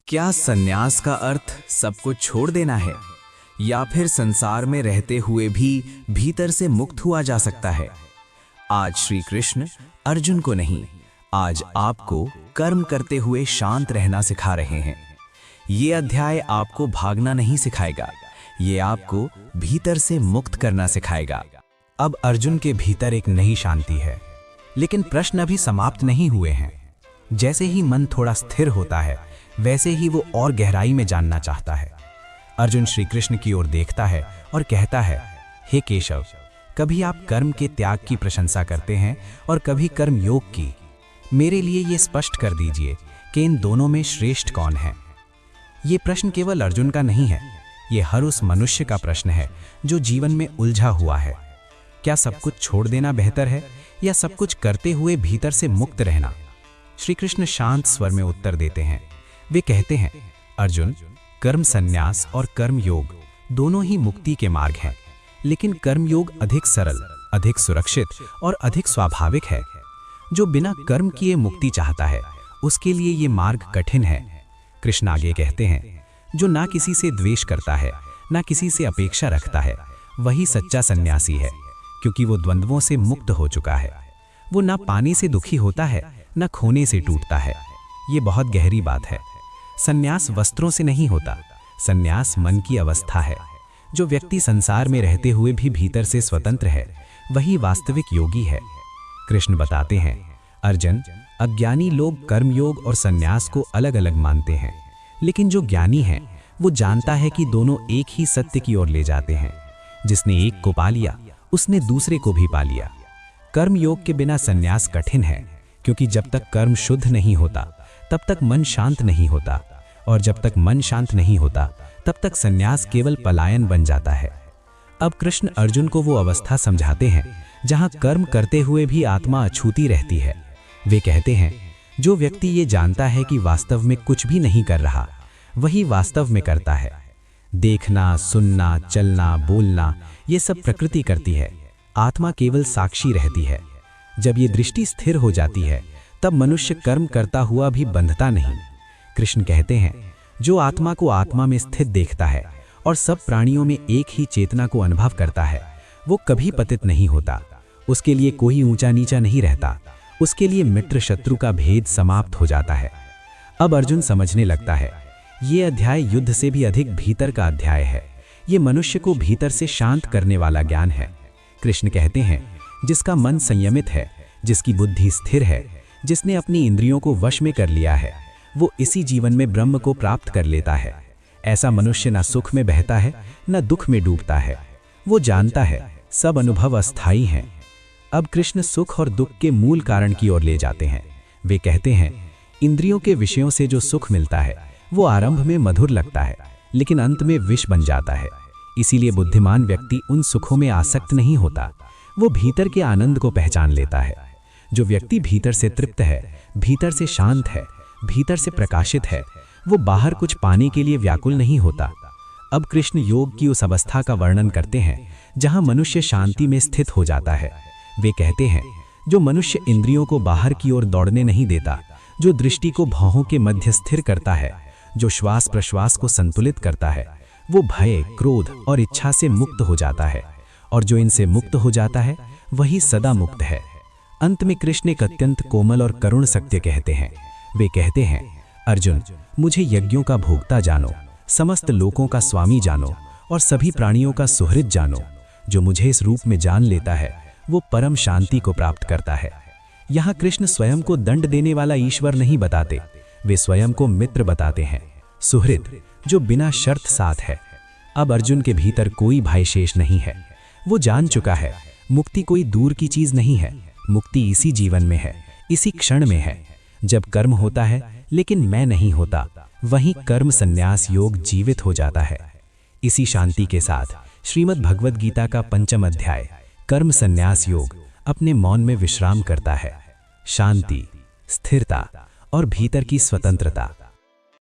क्या सन्यास का अर्थ सब कुछ छोड़ देना है, या फिर संसार में रहते हुए भी भीतर से मुक्त हुआ जा सकता है? आज श्री कृष्ण अर्जुन को नहीं, आज आपको कर्म करते हुए शांत रहना सिखा रहे हैं। ये अध्याय आपको भागना नहीं सिखाएगा, ये आपको भीतर से मुक्त करना सिखाएगा। अब अर्जुन के भीतर एक नई शांति है, लेकिन प्रश्न अभी समाप्त नहीं हुए हैं। जैसे ही मन थोड़ा स्थिर होता है, वैसे ही वो और गहराई में जानना चाहता है। अर्जुन श्री कृष्ण की ओर देखता है और कहता है, हे केशव, कभी आप कर्म के त्याग की प्रशंसा करते हैं और कभी कर्म योग की। मेरे लिए ये स्पष्ट कर दीजिए कि इन दोनों में श्रेष्ठ कौन है। ये प्रश्न केवल अर्जुन का नहीं है, ये हर उस मनुष्य का प्रश्न है जो जीवन में उलझा हुआ है। क्या सब कुछ छोड़ देना बेहतर है, या सब कुछ करते हुए भीतर से मुक्त रहना? श्री कृष्ण शांत स्वर में उत्तर देते हैं। वे कहते हैं, अर्जुन, कर्म संन्यास और कर्म योग दोनों ही मुक्ति के मार्ग हैं, लेकिन कर्म योग अधिक सरल, अधिक सुरक्षित और अधिक स्वाभाविक है। जो बिना कर्म किए मुक्ति चाहता है, उसके लिए ये मार्ग कठिन है। कृष्ण आगे कहते हैं, जो ना किसी से द्वेष करता है, ना किसी से अपेक्षा रखता है, वही सच्चा सन्यासी है, क्योंकि वो द्वंद्वों से मुक्त हो चुका है। वो ना पाने से दुखी होता है, ना खोने से टूटता है। ये बहुत गहरी बात है। सन्यास वस्त्रों से नहीं होता, सन्यास मन की अवस्था है। जो व्यक्ति संसार में रहते हुए भी भीतर से स्वतंत्र है, वही वास्तविक योगी है। कृष्ण बताते हैं, अर्जुन, अज्ञानी लोग कर्मयोग और सन्यास को अलग अलग मानते हैं, लेकिन जो ज्ञानी है वो जानता है कि दोनों एक ही सत्य की ओर ले जाते हैं। जिसने एक को पा लिया, उसने दूसरे को भी पा लिया। कर्मयोग के बिना सन्यास कठिन है, क्योंकि जब तक कर्म शुद्ध नहीं होता, तब तक मन शांत नहीं होता, और जब तक मन शांत नहीं होता, तब तक सन्यास केवल पलायन बन जाता है। अब कृष्ण अर्जुन को वो अवस्था समझाते हैं जहां कर्म करते हुए भी आत्मा अछूती रहती है। वे कहते हैं, जो व्यक्ति ये जानता है कि वास्तव में कुछ भी नहीं कर रहा, वही वास्तव में करता है। देखना, सुनना, चलना, बोलना, ये सब प्रकृति करती है, आत्मा केवल साक्षी रहती है। जब ये दृष्टि स्थिर हो जाती है, तब मनुष्य कर्म करता हुआ भी बंधता नहीं। कृष्ण कहते हैं, जो आत्मा को आत्मा में स्थित देखता है और सब प्राणियों में एक ही चेतना को अनुभव करता है, वो कभी पतित नहीं होता। उसके लिए कोई ऊंचा नीचा नहीं रहता, उसके लिए मित्र शत्रु का भेद समाप्त हो जाता है। अब अर्जुन समझने लगता है, ये अध्याय युद्ध से भी अधिक भीतर का अध्याय है। ये मनुष्य को भीतर से शांत करने वाला ज्ञान है। कृष्ण कहते हैं, जिसका मन संयमित है, जिसकी बुद्धि स्थिर है, जिसने अपनी इंद्रियों को वश में कर लिया है, वो इसी जीवन में ब्रह्म को प्राप्त कर लेता है। ऐसा मनुष्य न सुख में बहता है, न दुख में डूबता है। वो जानता है सब अनुभव अस्थायी हैं। अब कृष्ण सुख और दुख के मूल कारण की ओर ले जाते हैं। वे कहते हैं, इंद्रियों के विषयों से जो सुख मिलता है वो आरंभ में मधुर लगता है, लेकिन अंत में विष बन जाता है। इसीलिए बुद्धिमान व्यक्ति उन सुखों में आसक्त नहीं होता, वो भीतर के आनंद को पहचान लेता है। जो व्यक्ति भीतर से तृप्त है, भीतर से शांत है, भीतर से प्रकाशित है, वो बाहर कुछ पाने के लिए व्याकुल नहीं होता। अब कृष्ण योग की उस अवस्था का वर्णन करते हैं जहां मनुष्य शांति में स्थित हो जाता है। वे कहते हैं, जो मनुष्य इंद्रियों को बाहर की ओर दौड़ने नहीं देता, जो दृष्टि को भौहों के मध्य स्थिर करता है, जो श्वास प्रश्वास को संतुलित करता है, वो भय, क्रोध और इच्छा से मुक्त हो जाता है। और जो इनसे मुक्त हो जाता है, वही सदा मुक्त है। अंत में कृष्ण एक अत्यंत कोमल और करुण सत्य कहते हैं। वे कहते हैं, अर्जुन, मुझे यज्ञों का भोक्ता जानो, समस्त लोकों का स्वामी जानो और सभी प्राणियों का सुहृद जानो। जो मुझे इस रूप में जान लेता है, वो परम शांति को प्राप्त करता है। यहाँ कृष्ण स्वयं को दंड देने वाला ईश्वर नहीं बताते, वे स्वयं को मित्र बताते हैं, सुहृद, जो बिना शर्त साथ है। अब अर्जुन के भीतर कोई भय शेष नहीं है। वो जान चुका है, मुक्ति कोई दूर की चीज नहीं है, मुक्ति इसी जीवन में है, इसी क्षण में है। जब कर्म होता है लेकिन मैं नहीं होता, वहीं कर्म संन्यास योग जीवित हो जाता है। इसी शांति के साथ श्रीमद् भगवद गीता का 5वां अध्याय कर्म संन्यास योग अपने मौन में विश्राम करता है। शांति, स्थिरता और भीतर की स्वतंत्रता